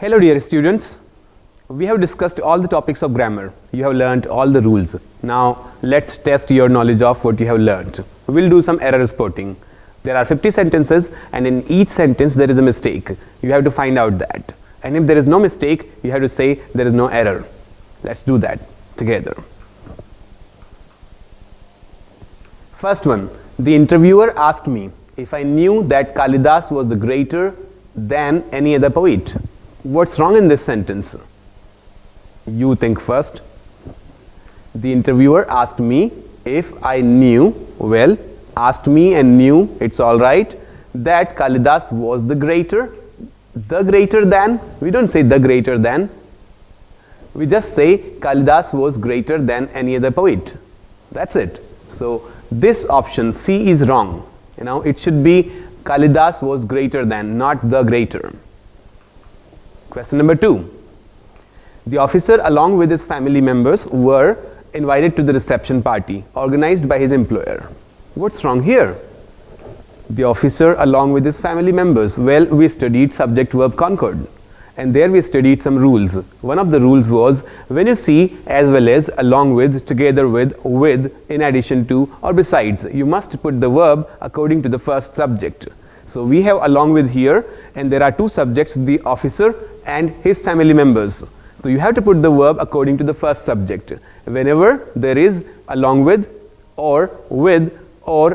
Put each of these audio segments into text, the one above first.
Hello dear students, we have discussed all the topics of grammar. You have learnt all the rules. Now let's test your knowledge of what you have learnt. We will do some error spotting. There are 50 sentences and in each sentence there is a mistake. You have to find out that. And if there is no mistake, you have to say there is no error. Let's do that together. First one, the interviewer asked me if I knew that Kalidas was the greater than any other poet. What's wrong in this sentence? You think first. The interviewer asked me if I knew, well, asked me and knew, it's alright, that Kalidas was the greater than. We don't say the greater than. We just say Kalidas was greater than any other poet. That's it. So this option C is wrong. It should be Kalidas was greater than, not the greater. Question number 2. The officer along with his family members were invited to the reception party organized by his employer. What's wrong here? The officer along with his family members. Well, we studied subject-verb concord and there we studied some rules. One of the rules was when you see as well as, along with, together with, in addition to or besides, you must put the verb according to the first subject. So we have along with here and there are two subjects, the officer and his family members. So you have to put the verb according to the first subject. Whenever there is along with or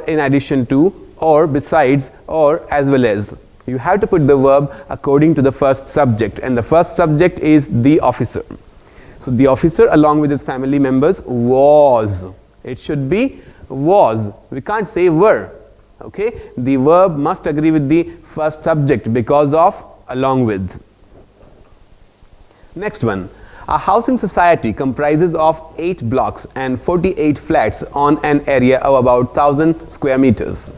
in addition to or besides or as well as, you have to put the verb according to the first subject, and the first subject is the officer. So the officer along with his family members was. It should be was. We can't say were. Okay, the verb must agree with the first subject because of along with. Next one. A housing society comprises of 8 blocks and 48 flats on an area of about 1,000 square meters.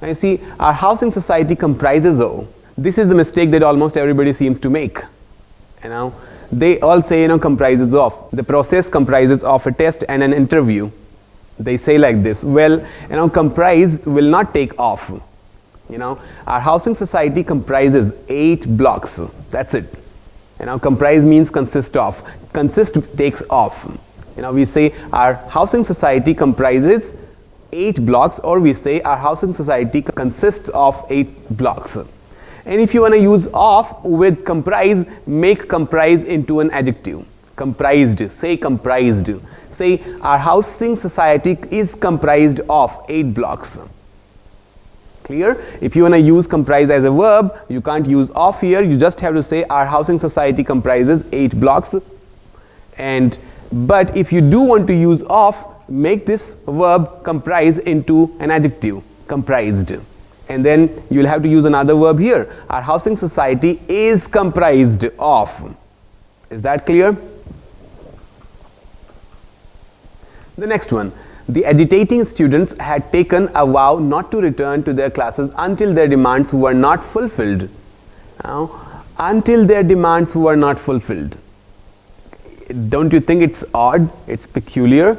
Now you see, our housing society comprises of. This is the mistake that almost everybody seems to make. They all say comprises of. The process comprises of a test and an interview. They say like this. Well, comprise will not take off. Our housing society comprises 8 blocks. That's it. Comprise means consist of. Consist takes off. We say our housing society comprises 8 blocks, or we say our housing society consists of 8 blocks. And if you want to use of with comprise, make comprise into an adjective. Comprised, say comprised. Say our housing society is comprised of 8 blocks. Clear? If you want to use comprise as a verb, you can't use of here. You just have to say our housing society comprises 8 blocks. But if you do want to use of, make this verb comprise into an adjective, comprised. And then you will have to use another verb here. Our housing society is comprised of. Is that clear? The next one. The agitating students had taken a vow not to return to their classes until their demands were not fulfilled. Now, until their demands were not fulfilled. Don't you think it's odd? It's peculiar.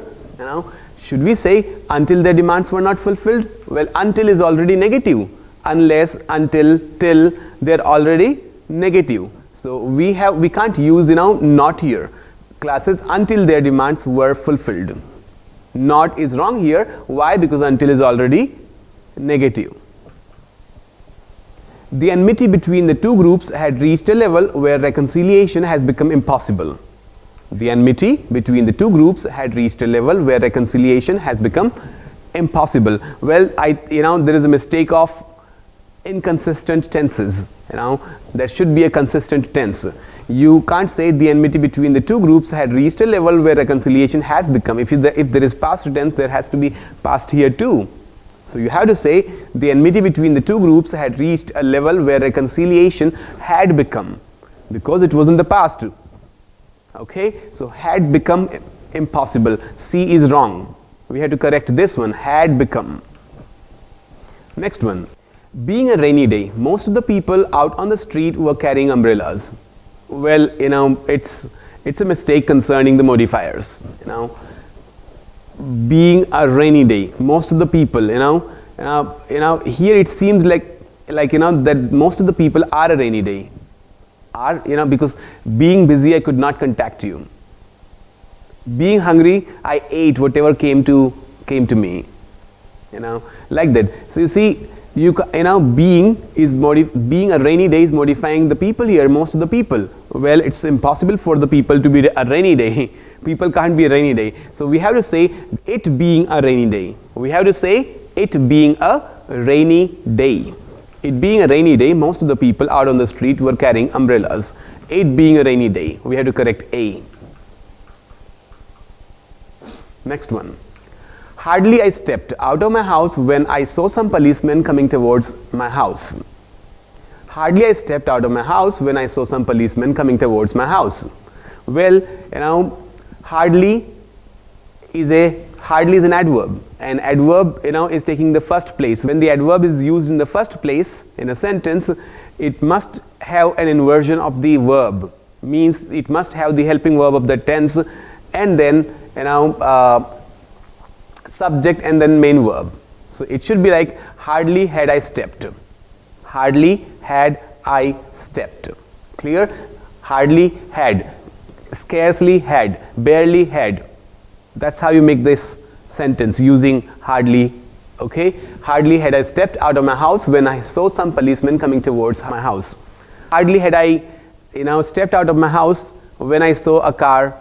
Should we say until their demands were not fulfilled? Well, until is already negative. Unless, until, till, they're already negative. So we can't use not here. Classes until their demands were fulfilled. Not is wrong here. Why? Because until is already negative. The enmity between the two groups had reached a level where reconciliation has become impossible. The enmity between the two groups had reached a level where reconciliation has become impossible. Well, there is a mistake of inconsistent tenses. There should be a consistent tense. You can't say the enmity between the two groups had reached a level where reconciliation has become. If there is past tense, there has to be past here too. So you have to say the enmity between the two groups had reached a level where reconciliation had become, because it was in the past. Okay, so had become impossible. C is wrong. We had to correct this one. Had become. Next one. Being a rainy day, most of the people out on the street were carrying umbrellas. Well, it's a mistake concerning the modifiers. Being a rainy day, most of the people, here it seems like that most of the people are a rainy day. are, because being busy I could not contact you. Being hungry, I ate whatever came to me, like that. So you see, being a rainy day is modifying the people here, most of the people. Well, it's impossible for the people to be a rainy day. People can't be a rainy day. So we have to say it being a rainy day. We have to say it being a rainy day. It being a rainy day, most of the people out on the street were carrying umbrellas. It being a rainy day, we have to correct A. Next one. Hardly I stepped out of my house when I saw some policemen coming towards my house. Hardly I stepped out of my house when I saw some policemen coming towards my house. Well, hardly is an adverb. An adverb, is taking the first place. When the adverb is used in the first place in a sentence, it must have an inversion of the verb. Means it must have the helping verb of the tense, and then subject and then main verb. So it should be like hardly had I stepped. Hardly had I stepped. Clear? Hardly had, scarcely had, barely had. That's how you make this sentence using hardly. Okay? Hardly had I stepped out of my house when I saw some policemen coming towards my house. Hardly had I stepped out of my house when I saw a car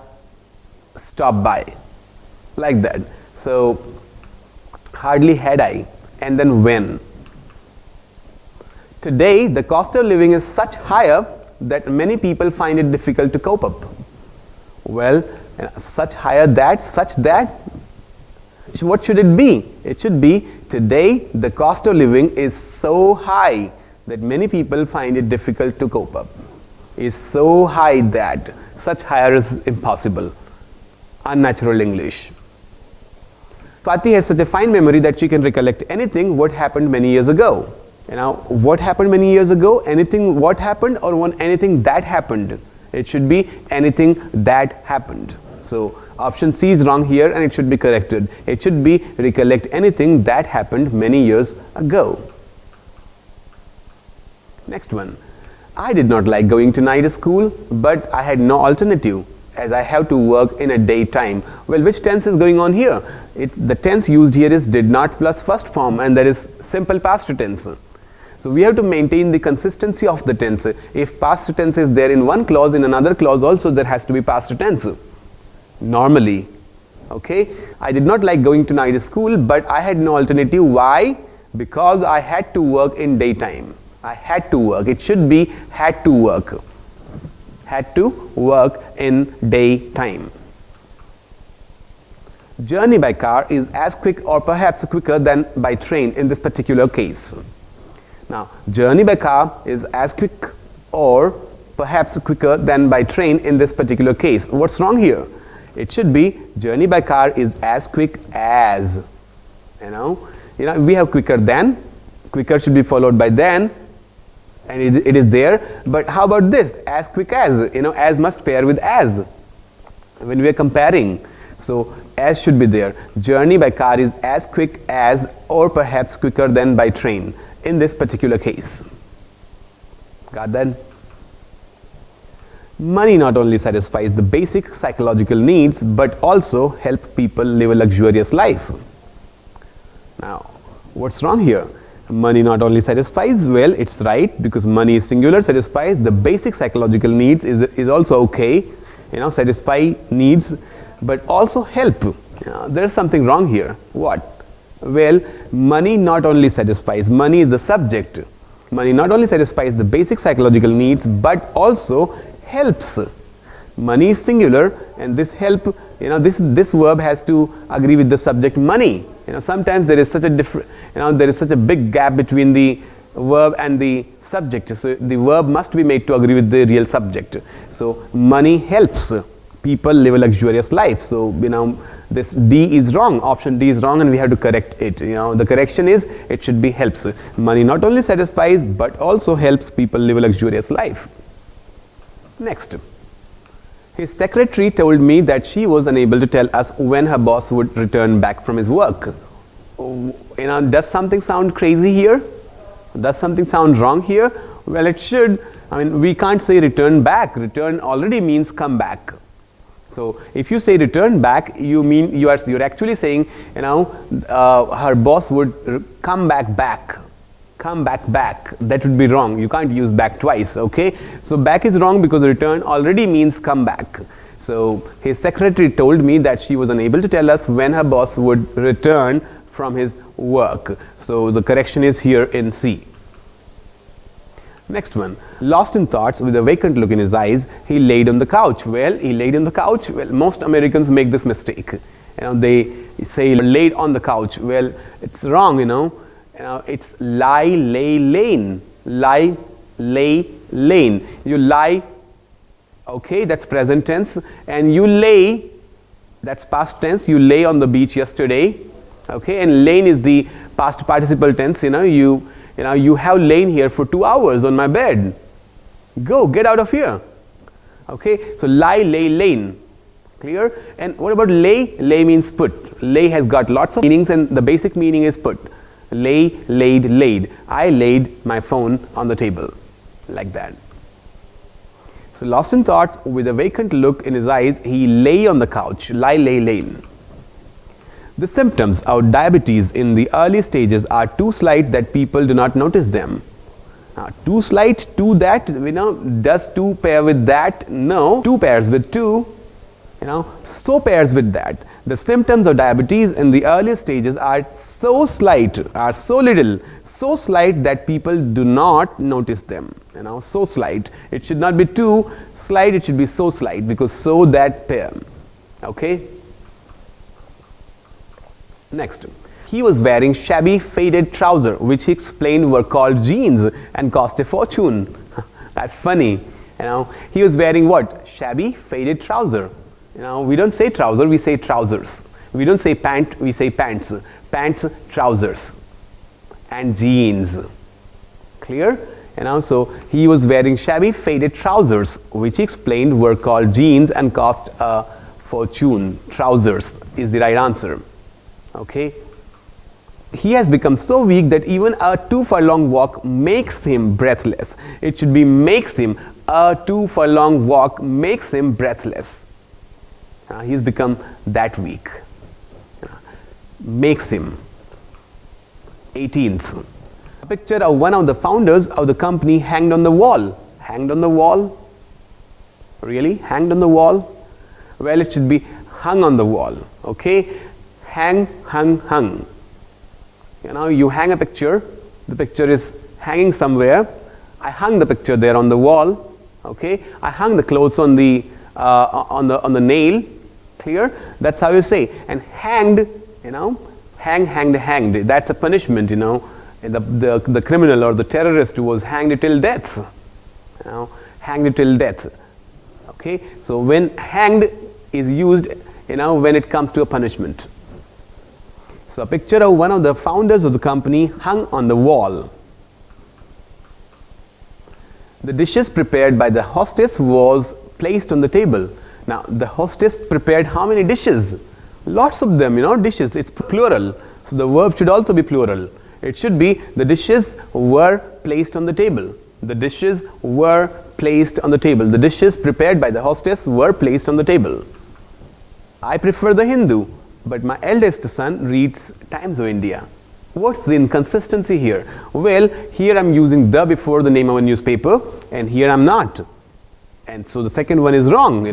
stop by. Like that. So hardly had I, and then when. Today the cost of living is such higher that many people find it difficult to cope up. Well, such higher that, such that, what should it be? It should be today the cost of living is so high that many people find it difficult to cope up. Is so high that, such higher is impossible. Unnatural English. Swati has such a fine memory that she can recollect anything what happened many years ago. What happened many years ago? Anything what happened or anything that happened? It should be anything that happened. So option C is wrong here and it should be corrected. It should be recollect anything that happened many years ago. Next one. I did not like going to night school, but I had no alternative, as I have to work in a daytime. Well, which tense is going on here? The tense used here is did not plus first form, and that is simple past tense. So we have to maintain the consistency of the tense. If past tense is there in one clause, in another clause also there has to be past tense. Normally. Okay? I did not like going to night school, but I had no alternative. Why? Because I had to work in daytime. I had to work. It should be had to work. Had to work in daytime. Journey by car is as quick or perhaps quicker than by train in this particular case. Now, journey by car is as quick or perhaps quicker than by train in this particular case. What's wrong here? It should be journey by car is as quick as. We have quicker than. Quicker should be followed by than. And it is there, but how about this? As quick as, as must pair with as when we are comparing. So as should be there. Journey by car is as quick as or perhaps quicker than by train in this particular case. Got that? Money not only satisfies the basic psychological needs but also help people live a luxurious life. Now, what's wrong here? Money not only satisfies, well, it's right, because money is singular, satisfies the basic psychological needs is also okay, satisfy needs, but also help. There's something wrong here. What? Well, money not only satisfies, money is the subject. Money not only satisfies the basic psychological needs, but also helps. Money is singular, and this help, this verb has to agree with the subject money. Sometimes there is such a there is such a big gap between the verb and the subject. So the verb must be made to agree with the real subject. So money helps people live a luxurious life. So this D is wrong. Option D is wrong, and we have to correct it. The correction is it should be helps. Money not only satisfies but also helps people live a luxurious life. Next. His secretary told me that she was unable to tell us when her boss would return back from his work. Does something sound crazy here? Does something sound wrong here? Well, it should I mean, we can't say return back. Return already means come back. So if you say return back, you mean you're actually saying, you know, her boss would come back. Come back. That would be wrong. You can't use back twice, okay? So back is wrong because return already means come back. So his secretary told me that she was unable to tell us when her boss would return from his work. So the correction is here in C. Next one. Lost in thoughts with a vacant look in his eyes, he laid on the couch. Well, he laid on the couch. Well, most Americans make this mistake. You know, they say laid on the couch. Well, it's wrong, you know. It's lie, lay, lane. Lie, lay, lane. You lie, okay, that's present tense. And you lay, that's past tense. You lay on the beach yesterday. Okay, and lane is the past participle tense. You have lain here for 2 hours on my bed. Go, get out of here. Okay, so lie, lay, lane. Clear? And what about lay? Lay means put. Lay has got lots of meanings, and the basic meaning is put. Lay, laid, laid. I laid my phone on the table. Like that. So lost in thoughts with a vacant look in his eyes, he lay on the couch. Lie, lay, lane. The symptoms of diabetes in the early stages are too slight that people do not notice them. Too slight, too that, does two pair with that? No. Two pairs with two, so pairs with that. The symptoms of diabetes in the early stages are so slight, are so little, so slight that people do not notice them. So slight. It should not be too slight, it should be so slight, because so that pair. Okay? Next, he was wearing shabby faded trouser, which he explained were called jeans and cost a fortune. That's funny. He was wearing what? Shabby faded trouser. We don't say trouser, we say trousers. We don't say pant, we say pants. Pants, trousers, and jeans. Clear? So he was wearing shabby faded trousers, which he explained were called jeans and cost a fortune. Trousers is the right answer. Okay, he has become so weak that even a 2 furlong walk makes him breathless. It should be makes him. A 2 furlong walk makes him breathless. He's become that weak. Makes him. 18th. A picture of one of the founders of the company hanged on the wall. Hanged on the wall? Really? Hanged on the wall? Well, it should be hung on the wall. Okay? Hang, hung, hung. You hang a picture. The picture is hanging somewhere. I hung the picture there on the wall. Okay. I hung the clothes on the nail. Clear? That's how you say. And hanged. Hang, hanged, hanged. That's a punishment. The criminal or the terrorist was hanged till death. Hanged till death. Okay. So when hanged is used, when it comes to a punishment. So a picture of one of the founders of the company hung on the wall. The dishes prepared by the hostess was placed on the table. Now the hostess prepared how many dishes? Lots of them, dishes. It's plural. So the verb should also be plural. It should be the dishes were placed on the table. The dishes were placed on the table. The dishes prepared by the hostess were placed on the table. I prefer the Hindu, but my eldest son reads Times of India. What's the inconsistency here? Well, here I'm using the before the name of a newspaper, and here I'm not. And so the second one is wrong,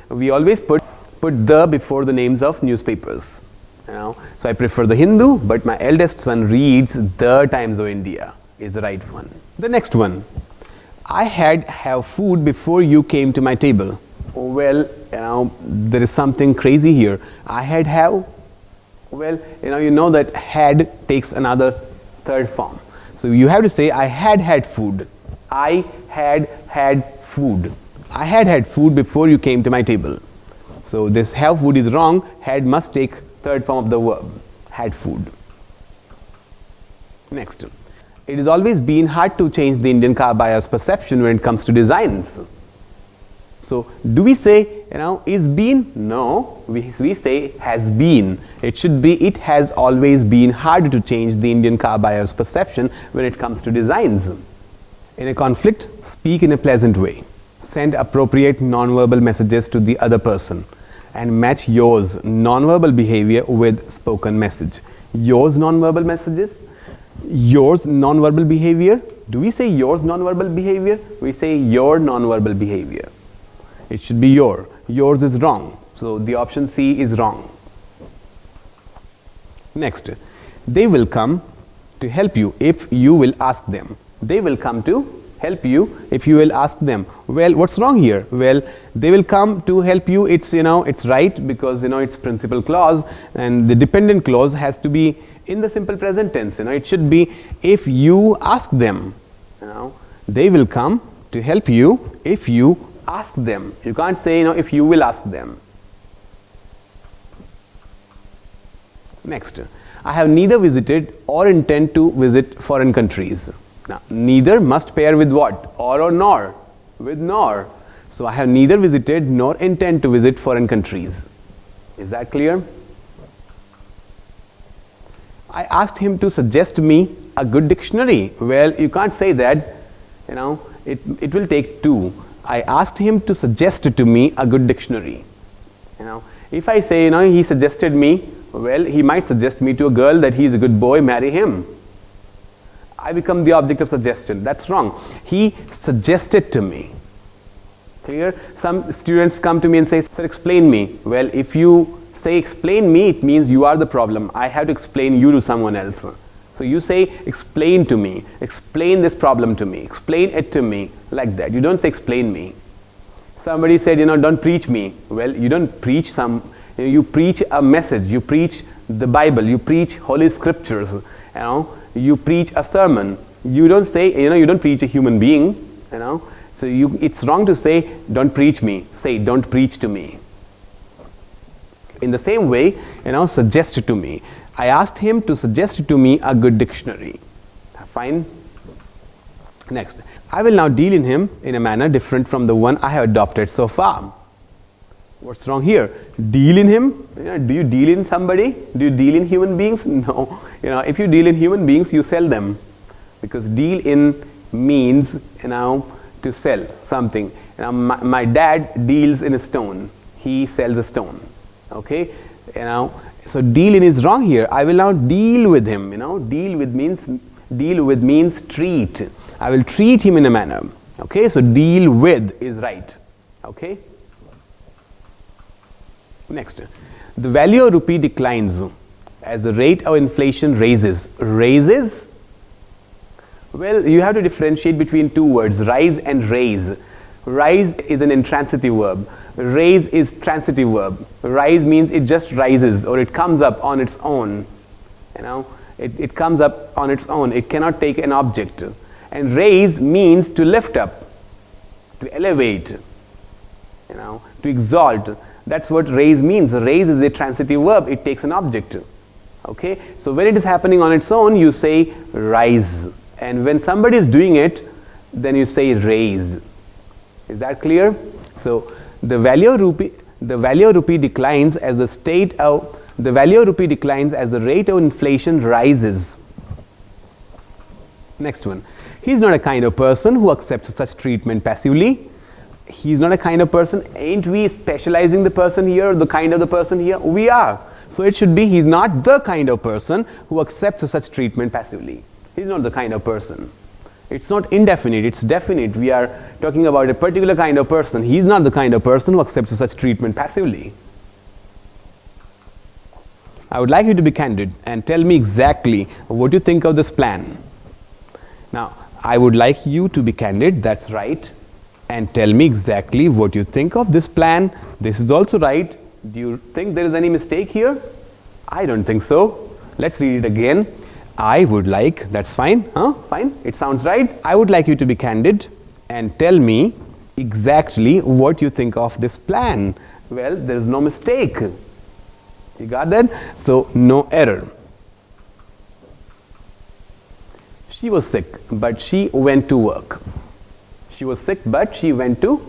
We always put the before the names of newspapers. So I prefer the Hindu, but my eldest son reads the Times of India is the right one. The next one. I had have food before you came to my table. Well, there is something crazy here. I had have. Well, you know that had takes another third form. So you have to say I had had food. I had had food. I had had food before you came to my table. So this have food is wrong. Had must take third form of the verb. Had food. Next. It has always been hard to change the Indian car buyer's perception when it comes to designs. So do we say, is been? No, we say has been. It should be it has always been hard to change the Indian car buyer's perception when it comes to designs. In a conflict, speak in a pleasant way. Send appropriate non-verbal messages to the other person and match yours non-verbal behavior with spoken message. Yours non-verbal messages, yours non-verbal behavior. Do we say yours non-verbal behavior? We say your non-verbal behavior. It should be your. Yours is wrong. So the option C is wrong. Next, they will come to help you if you will ask them. They will come to help you if you will ask them. Well, what's wrong here? Well, they will come to help you. It's, it's right because, it's principal clause, and the dependent clause has to be in the simple present tense. It should be if you ask them. They will come to help you if you ask them. You can't say, if you will ask them. Next, I have neither visited or intend to visit foreign countries. Now, neither must pair with what? Or nor? With nor. So, I have neither visited nor intend to visit foreign countries. Is that clear? I asked him to suggest me a good dictionary. Well, you can't say that, it will take two. I asked him to suggest to me a good dictionary. If I say, he suggested me, well, he might suggest me to a girl that he is a good boy, marry him. I become the object of suggestion. That's wrong. He suggested to me. Clear? Some students come to me and say, sir, explain me. Well, if you say explain me, it means you are the problem. I have to explain you to someone else. So you say explain to me. Explain this problem to me. Explain it to me. Like that. You don't say explain me. Somebody said, don't preach me. Well, you don't preach you preach a message. You preach the Bible. You preach holy scriptures. You preach a sermon. You don't say, you don't preach a human being, So it's wrong to say, don't preach me. Say, don't preach to me. In the same way, suggest to me. I asked him to suggest to me a good dictionary. Fine. Next, I will now deal in him in a manner different from the one I have adopted so far. What's wrong here? Deal in him? Do you deal in somebody? Do you deal in human beings? No. If you deal in human beings, you sell them. Because deal in means, to sell something. My dad deals in a stone. He sells a stone. Okay? So deal in is wrong here. I will now deal with him. Deal with means treat. I will treat him in a manner. Okay? So deal with is right. Okay? Next, the value of rupee declines as the rate of inflation raises. Raises? Well, you have to differentiate between two words, rise and raise. Rise is an intransitive verb. Raise is transitive verb. Rise means it just rises or it comes up on its own. It comes up on its own. It cannot take an object. And raise means to lift up, to elevate, to exalt. That's what raise means. Raise is a transitive verb. It takes an object. Okay? So when it is happening on its own, you say rise. And when somebody is doing it, then you say raise. Is that clear? So the value of rupee declines as the value of rupee declines as the rate of inflation rises. Next one. He's not a kind of person who accepts such treatment passively. He's not a kind of person. Ain't we specializing the person here or the kind of the person here? We are. So it should be he's not the kind of person who accepts such treatment passively. He's not the kind of person. It's not indefinite, it's definite. We are talking about a particular kind of person. He's not the kind of person who accepts such treatment passively. I would like you to be candid and tell me exactly what you think of this plan. Now, I would like you to be candid, that's right. And tell me exactly what you think of this plan. This is also right. Do you think there is any mistake here? I don't think so. Let's read it again. I would like, that's fine, Fine, it sounds right. I would like you to be candid and tell me exactly what you think of this plan. Well, there is no mistake. You got that? So, no error. She was sick, but she went to work. She was sick, but she went to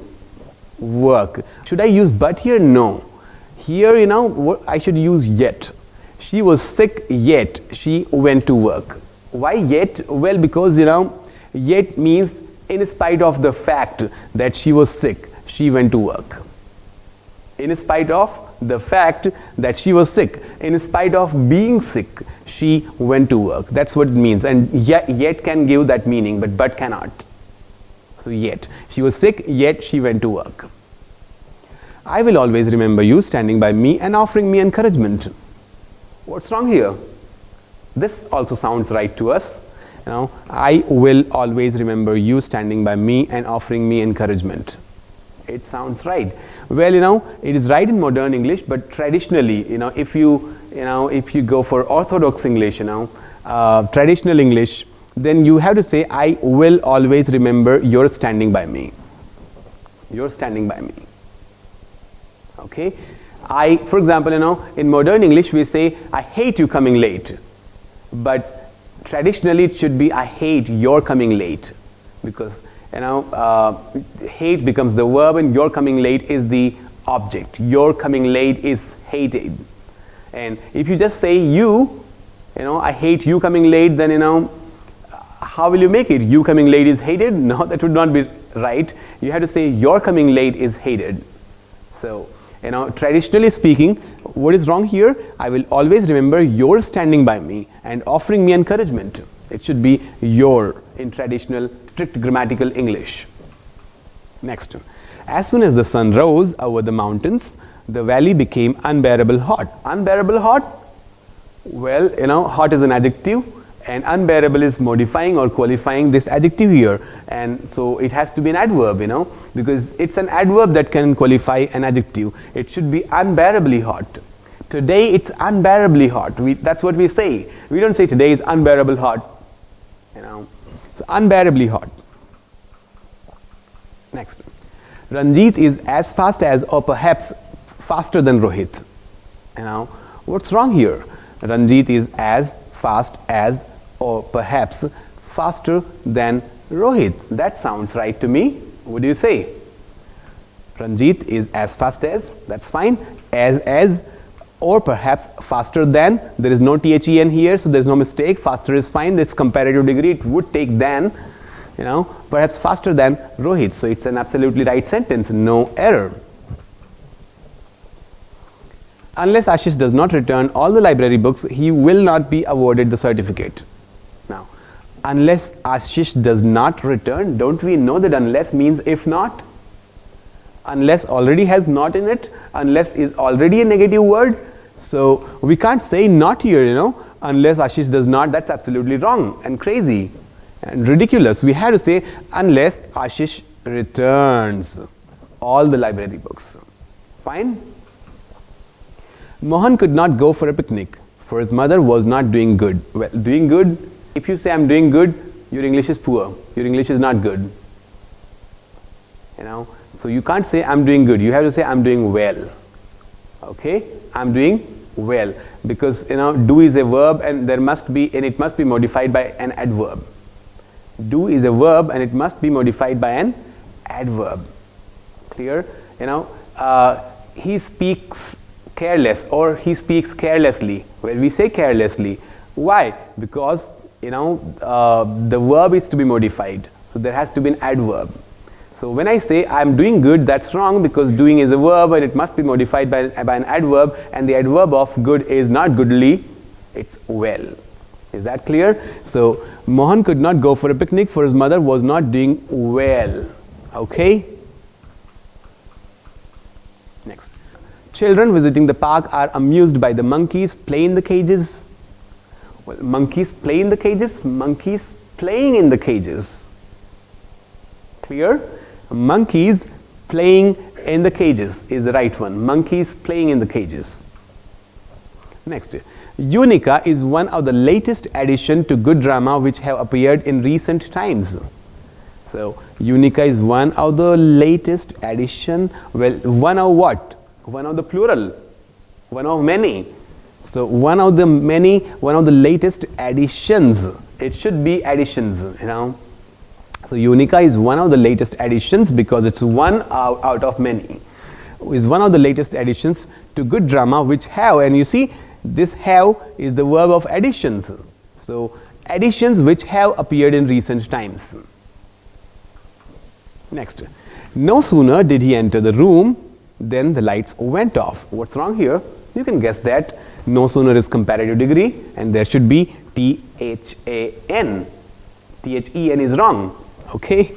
work. Should I use but here? No. Here, I should use yet. She was sick, yet she went to work. Why yet? Well, because, yet means In spite of the fact that she was sick, she went to work. In spite of the fact that she was sick, in spite of being sick, she went to work. That's what it means. And yet can give that meaning, but cannot. So yet. She was sick, yet she went to work. I will always remember you standing by me and offering me encouragement. What's wrong here? This also sounds right to us. I will always remember you standing by me and offering me encouragement. It sounds right. Well, it is right in modern English, but traditionally, if you go for orthodox English, traditional English, then you have to say, I will always remember you're standing by me. You're standing by me. Okay? For example, in modern English, we say, I hate you coming late. But traditionally, it should be, I hate your coming late. Because, hate becomes the verb and your coming late is the object. Your coming late is hated. And if you just say you, I hate you coming late, then, how will you make it? You coming late is hated? No, that would not be right. You have to say your coming late is hated. So, traditionally speaking, what is wrong here? I will always remember you're standing by me and offering me encouragement. It should be your in traditional strict grammatical English. Next. As soon as the sun rose over the mountains, the valley became unbearable hot. Unbearable hot? Well, hot is an adjective and unbearable is modifying or qualifying this adjective here. And so it has to be an adverb, because it's an adverb that can qualify an adjective. It should be unbearably hot. Today it's unbearably hot. That's what we say. We don't say today is unbearable hot. So unbearably hot. Next. Ranjeet is as fast as or perhaps faster than Rohit. What's wrong here? Ranjeet is as fast as or perhaps faster than Rohit. That sounds right to me. What do you say? Ranjeet is as fast as, that's fine. As or perhaps faster than, there is no THEN here, so there's no mistake. Faster is fine. This comparative degree, it would take than, perhaps faster than Rohit. So it's an absolutely right sentence, no error. Unless Ashish does not return all the library books, he will not be awarded the certificate. Now, unless Ashish does not return, don't we know that unless means if not? Unless already has not in it, unless is already a negative word. So we can't say not here, unless Ashish does not. That's absolutely wrong and crazy and ridiculous. We have to say unless Ashish returns all the library books. Fine? Mohan could not go for a picnic, for his mother was not doing good. Well, doing good, if you say I'm doing good, your English is poor. Your English is not good. So you can't say I'm doing good. You have to say I'm doing well. Okay? I'm doing well. Because, do is a verb and it must be modified by an adverb. Do is a verb and it must be modified by an adverb. Clear? He speaks careless or he speaks carelessly. Well, we say carelessly. Why? Because, the verb is to be modified. So there has to be an adverb. So when I say I'm doing good, that's wrong because doing is a verb and it must be modified by an adverb, and the adverb of good is not goodly, it's well. Is that clear? So Mohan could not go for a picnic for his mother was not doing well. Okay? Next. Children visiting the park are amused by the monkeys play in the cages. Well, monkeys play in the cages? Monkeys playing in the cages. Clear? Monkeys playing in the cages is the right one. Monkeys playing in the cages. Next. Unica is one of the latest addition to good drama which have appeared in recent times. So, Unica is one of the latest addition. Well, one of what? One of the plural. One of many. So, one of the latest additions. It should be additions, So, Unica is one of the latest additions because it's one out of many. Is one of the latest additions to good drama which have, and you see, this have is the verb of additions. So, additions which have appeared in recent times. Next. No sooner did he enter the room than the lights went off. What's wrong here? You can guess that. No sooner is comparative degree and there should be T-H-A-N. T-H-E-N is wrong. Okay.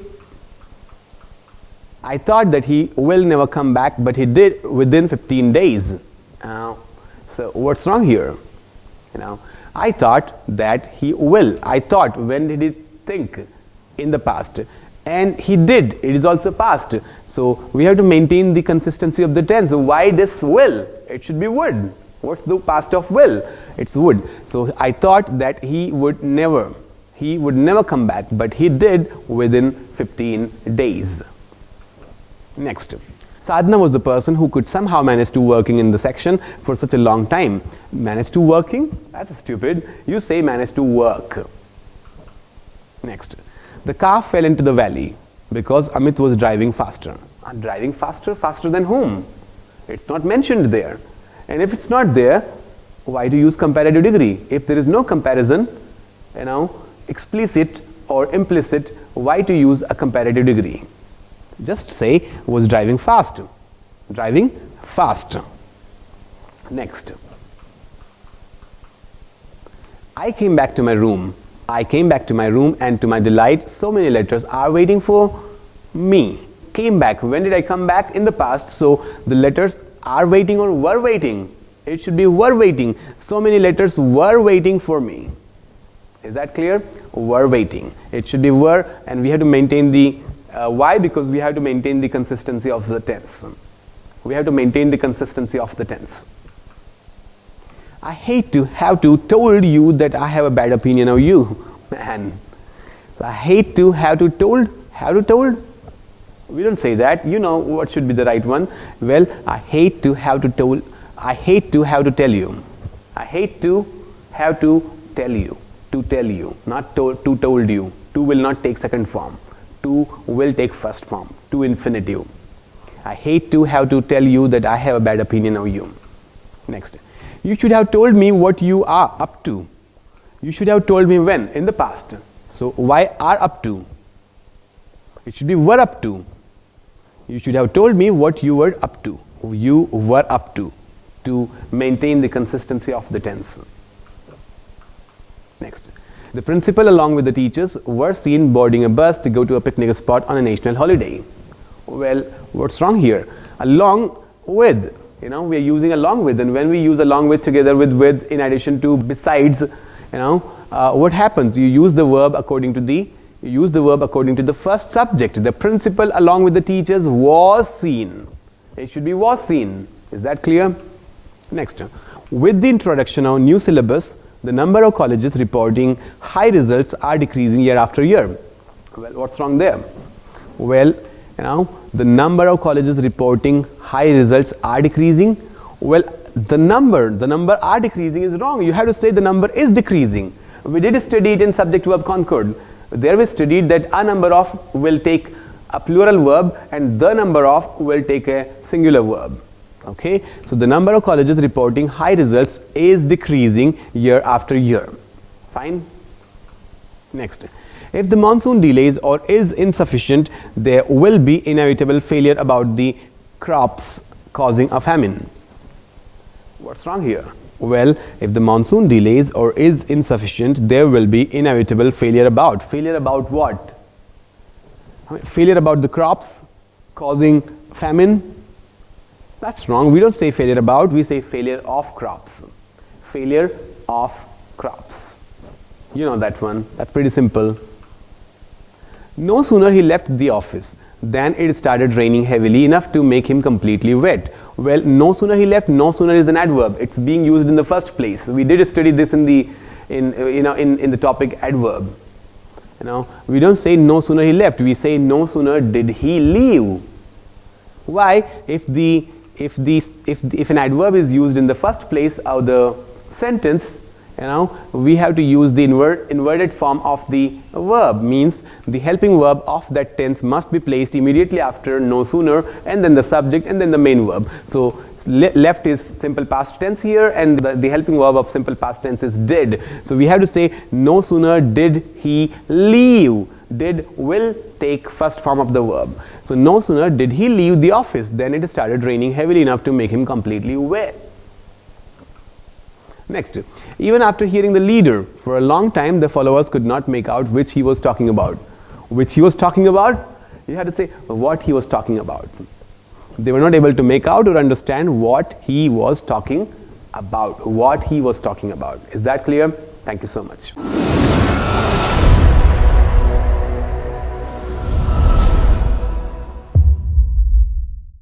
I thought that he will never come back, but he did within 15 days. So what's wrong here? I thought that he will. I thought, when did he think? In the past. And he did. It is also past. So we have to maintain the consistency of the tense. Why this will? It should be would. What's the past of will? It's would. So I thought that he would never come back, but he did within 15 days. Next. Sadhana was the person who could somehow manage to working in the section for such a long time. Manage to working? That's stupid. You say manage to work. Next. The car fell into the valley because Amit was driving faster. Driving faster? Faster than whom? It's not mentioned there. And if it's not there, why do you use comparative degree? If there is no comparison, explicit or implicit, why to use a comparative degree? Just say was driving fast. Driving fast. Next. I came back to my room. I came back to my room, and to my delight, so many letters are waiting for me. Came back. When did I come back? In the past. So the letters are waiting or were waiting. It should be were waiting. So many letters were waiting for me. Is that clear? Were waiting. It should be were, and we have to maintain the why? Because we have to maintain the consistency of the tense. We have to maintain the consistency of the tense. I hate to have to told you that I have a bad opinion of you, man. So I hate to have to told. We don't say that. You know what should be the right one. Well, I hate to have to told. I hate to have to tell you. I hate to have to tell you. To tell you, not to told you. To will not take second form. To will take first form. To infinitive. I hate to have to tell you that I have a bad opinion of you. Next. You should have told me what you are up to. You should have told me when? In the past. So why are up to? It should be were up to. You should have told me what you were up to. You were up to maintain the consistency of the tense. Next. The principal along with the teachers were seen boarding a bus to go to a picnic spot on a national holiday. Well, what's wrong here? Along with, we are using along with, and when we use along with together with in addition to besides, what happens? You use the verb according to the first subject. The principal along with the teachers was seen. It should be was seen. Is that clear? Next. With the introduction of new syllabus, the number of colleges reporting high results are decreasing year after year. Well, what's wrong there? Well, the number of colleges reporting high results are decreasing. Well, the number are decreasing is wrong. You have to say the number is decreasing. We did study it in subject verb concord. There we studied that a number of will take a plural verb and the number of will take a singular verb. Okay, so the number of colleges reporting high results is decreasing year after year. Fine. Next. If the monsoon delays or is insufficient, there will be inevitable failure about the crops causing a famine. What's wrong here? Well, if the monsoon delays or is insufficient, there will be inevitable failure about. Failure about what? Failure about the crops causing famine. That's wrong. We don't say failure about, we say failure of crops. Failure of crops. You know that one. That's pretty simple. No sooner he left the office than it started raining heavily enough to make him completely wet. Well, no sooner he left, no sooner is an adverb. It's being used in the first place. We did study this in the topic adverb. We don't say no sooner he left. We say no sooner did he leave. Why? If an adverb is used in the first place of the sentence, we have to use the inverted form of the verb. Means the helping verb of that tense must be placed immediately after no sooner, and then the subject, and then the main verb. So left is simple past tense here, and the helping verb of simple past tense is did. So we have to say no sooner did he leave Did will take first form of the verb. So no sooner did he leave the office than it started raining heavily enough to make him completely wet. Next, even after hearing the leader, for a long time the followers could not make out which he was talking about. Which he was talking about? You had to say what he was talking about. They were not able to make out or understand what he was talking about. What he was talking about. Is that clear? Thank you so much.